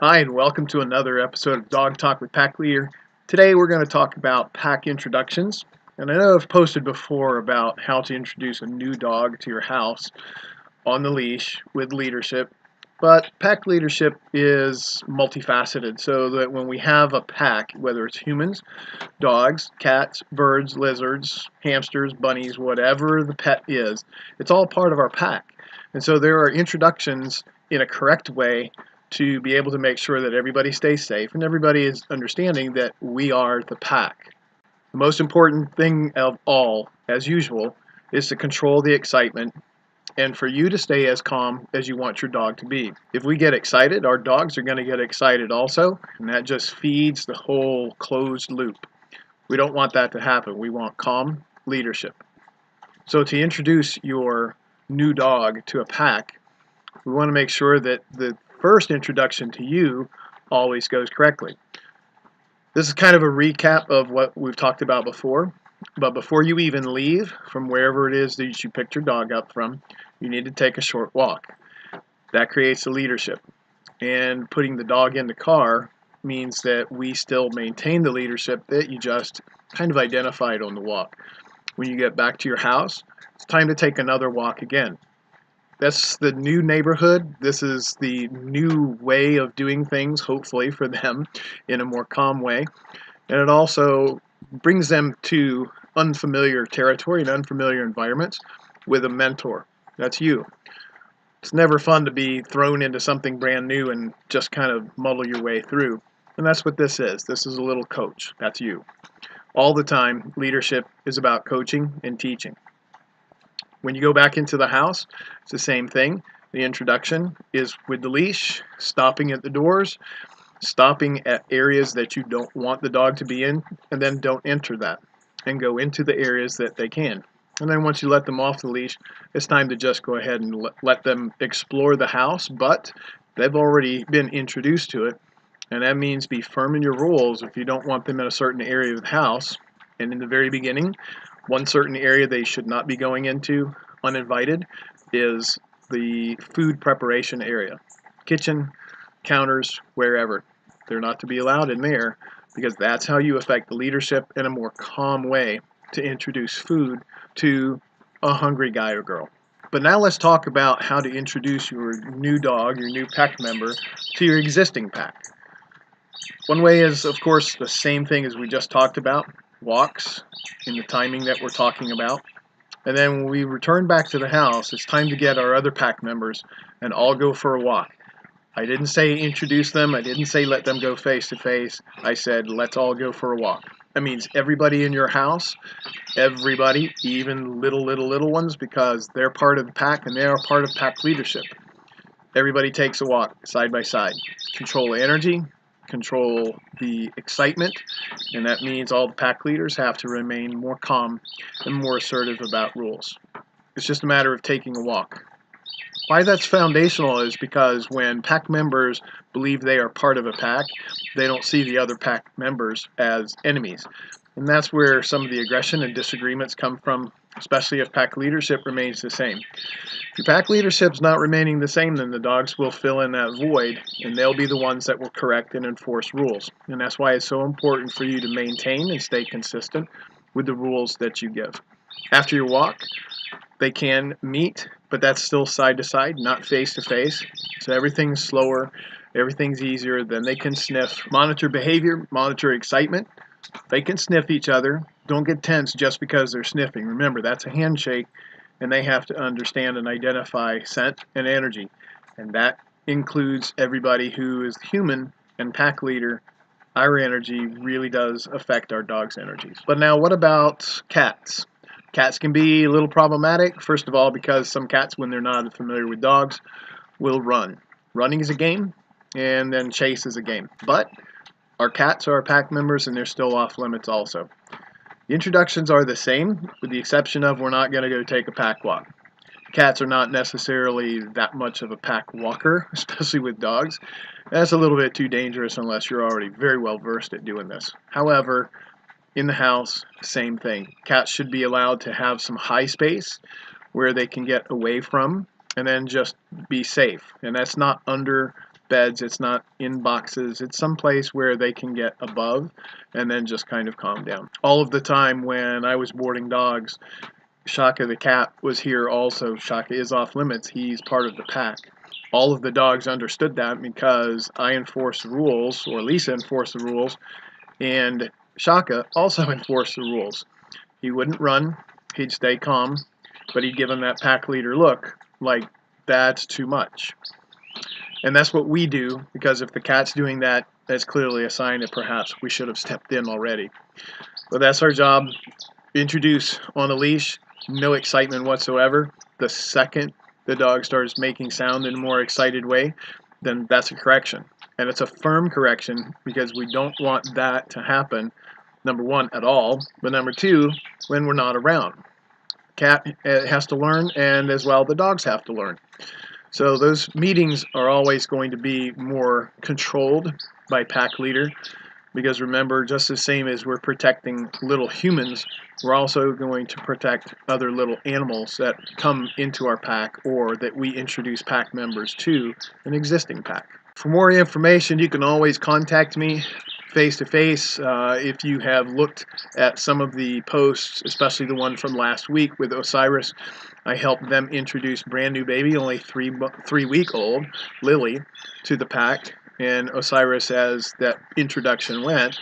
Hi, and welcome to another episode of Dog Talk with Pack Leader. Today we're going to talk about pack introductions. And I know I've posted before about how to introduce a new dog to your house on the leash with leadership. But pack leadership is multifaceted, so that when we have a pack, whether it's humans, dogs, cats, birds, lizards, hamsters, bunnies, whatever the pet is, it's all part of our pack. And so there are introductions in a correct way to be able to make sure that everybody stays safe and everybody is understanding that we are the pack. The most important thing of all, as usual, is to control the excitement and for you to stay as calm as you want your dog to be. If we get excited, our dogs are going to get excited also, and that just feeds the whole closed loop. We don't want that to happen. We want calm leadership. So to introduce your new dog to a pack, we want to make sure that the first introduction to you always goes correctly. This is kind of a recap of what we've talked about before, but before you even leave from wherever it is that you picked your dog up from, you need to take a short walk. That creates the leadership. And putting the dog in the car means that we still maintain the leadership that you just kind of identified on the walk. When you get back to your house, it's time to take another walk again. That's the new neighborhood. This is the new way of doing things, hopefully, for them in a more calm way. And it also brings them to unfamiliar territory and unfamiliar environments with a mentor. That's you. It's never fun to be thrown into something brand new and just kind of muddle your way through. And that's what this is. This is a little coach. That's you. All the time, leadership is about coaching and teaching. When you go back into the house, it's the same thing. The introduction is with the leash, stopping at the doors, stopping at areas that you don't want the dog to be in, and then don't enter that, and go into the areas that they can. And then once you let them off the leash, it's time to just go ahead and let them explore the house, but they've already been introduced to it, and that means be firm in your rules. If you don't want them in a certain area of the house, and in the very beginning, one certain area they should not be going into uninvited is the food preparation area. Kitchen, counters, wherever. They're not to be allowed in there because that's how you affect the leadership in a more calm way to introduce food to a hungry guy or girl. But now let's talk about how to introduce your new dog, your new pack member, to your existing pack. One way is, of course, the same thing as we just talked about, walks in the timing that we're talking about. And then when we return back to the house, it's time to get our other pack members and all go for a walk. I didn't say introduce them. I didn't say let them go face to face. I said let's all go for a walk. That means everybody in your house, everybody, even little ones, because they're part of the pack and they are part of pack leadership. Everybody takes a walk side by side. Control energy, control the excitement, and that means all the pack leaders have to remain more calm and more assertive about rules. It's just a matter of taking a walk. Why that's foundational is because when pack members believe they are part of a pack, they don't see the other pack members as enemies. And that's where some of the aggression and disagreements come from, especially if pack leadership remains the same. If your pack leadership's not remaining the same, then the dogs will fill in that void, and they'll be the ones that will correct and enforce rules. And that's why it's so important for you to maintain and stay consistent with the rules that you give. After your walk, they can meet, but that's still side to side, not face to face. So everything's slower, everything's easier. Then they can sniff, monitor behavior, monitor excitement. They can sniff each other. Don't get tense just because they're sniffing. Remember, that's a handshake, and they have to understand and identify scent and energy. And that includes everybody who is human and pack leader. Our energy really does affect our dog's energies. But now what about cats? Cats can be a little problematic, first of all, because some cats, when they're not familiar with dogs, will run. Running is a game, and then chase is a game. But our cats are our pack members, and they're still off limits also. The introductions are the same, with the exception of we're not going to go take a pack walk. Cats are not necessarily that much of a pack walker, especially with dogs. That's a little bit too dangerous unless you're already very well versed at doing this. However, in the house, same thing. Cats should be allowed to have some high space where they can get away from and then just be safe. And that's not under beds, it's not in boxes, it's someplace where they can get above and then just kind of calm down. All of the time when I was boarding dogs, Shaka the cat was here also. Shaka is off limits, he's part of the pack. All of the dogs understood that because I enforced the rules, or Lisa enforced the rules, and Shaka also enforced the rules. He wouldn't run, he'd stay calm, but he'd give him that pack leader look like that's too much. And that's what we do, because if the cat's doing that, that's clearly a sign that perhaps we should have stepped in already. But that's our job. Introduce on a leash, no excitement whatsoever. The second the dog starts making sound in a more excited way, then that's a correction. And it's a firm correction because we don't want that to happen, number one, at all, but number two, when we're not around. Cat has to learn, and as well the dogs have to learn. So those meetings are always going to be more controlled by pack leader, because remember, just the same as we're protecting little humans, we're also going to protect other little animals that come into our pack or that we introduce pack members to an existing pack. For more information, you can always contact me face-to-face. If you have looked at some of the posts, especially the one from last week with Osiris, I helped them introduce brand new baby, only 3-week-old, Lily, to the pack. And Osiris, as that introduction went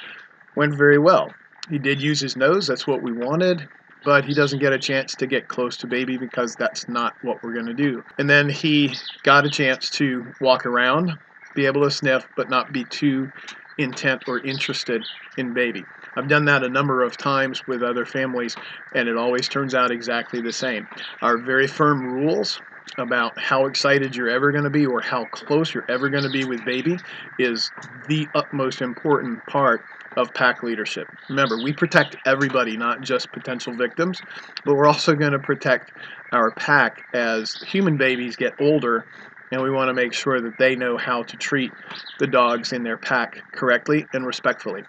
very well. He did use his nose, that's what we wanted, but he doesn't get a chance to get close to baby because that's not what we're going to do. And then he got a chance to walk around, be able to sniff, but not be too intent or interested in baby. I've done that a number of times with other families, and it always turns out exactly the same. Our very firm rules about how excited you're ever going to be or how close you're ever going to be with baby is the utmost important part of pack leadership. Remember, we protect everybody, not just potential victims, but we're also going to protect our pack as human babies get older, and we want to make sure that they know how to treat the dogs in their pack correctly and respectfully.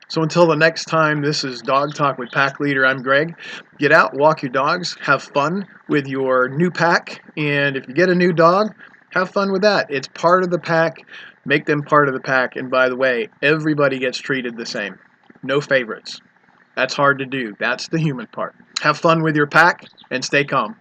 So until the next time, this is Dog Talk with Pack Leader. I'm Greg. Get out, walk your dogs, have fun with your new pack, and if you get a new dog, have fun with that. It's part of the pack. Make them part of the pack. And by the way, everybody gets treated the same. No favorites. That's hard to do. That's the human part. Have fun with your pack and stay calm.